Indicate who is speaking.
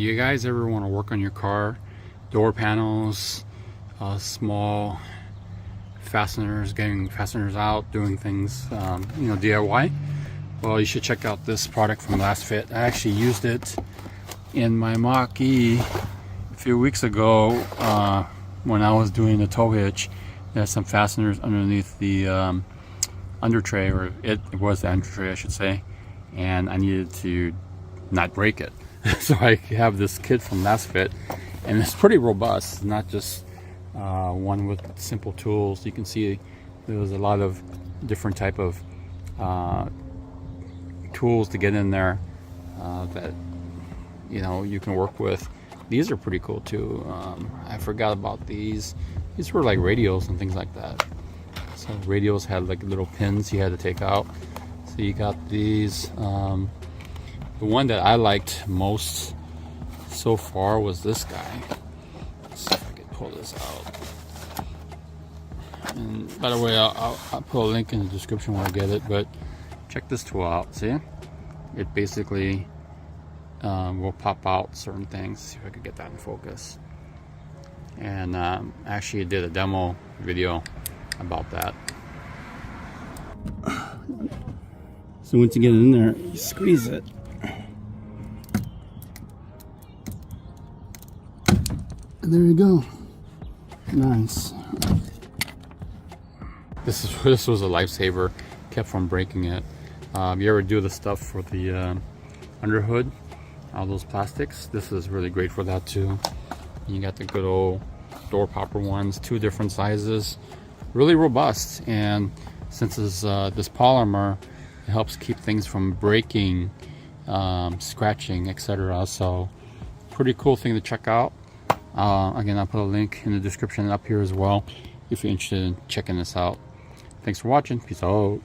Speaker 1: Do you guys ever want to work on your car? Door panels, small fasteners, getting fasteners out, doing things, DIY? Well, you should check out this product from Last Fit. I actually used it in my Mach-E a few weeks ago when I was doing the tow hitch. There's some fasteners underneath the under tray, or it was the under tray I should say, and I needed to not break it. So I have this kit from Last Fit, and it's pretty robust. It's not just one with simple tools. You can see there's a lot of different type of tools to get in there that you can work with. These are pretty cool too. I forgot about these. These were like radios and things like that. So radios had like little pins you had to take out. So you got these. The one that I liked most so far was this guy. Let's see if I can pull this out. And by the way, I'll put a link in the description where I get it, but check this tool out. See? It basically will pop out certain things. See if I could get that in focus. And actually did a demo video about that. So once you get it in there, you squeeze it. And there you go. Nice. This was a lifesaver. Kept from breaking it. You ever do the stuff for the under hood? All those plastics. This is really great for that too. You got the good old door popper ones, 2 different sizes. Really robust, and since it's this polymer, it helps keep things from breaking, scratching, etc. So pretty cool thing to check out. Again, I'll put a link in the description up here as well if you're interested in checking this out. Thanks for watching. Peace out.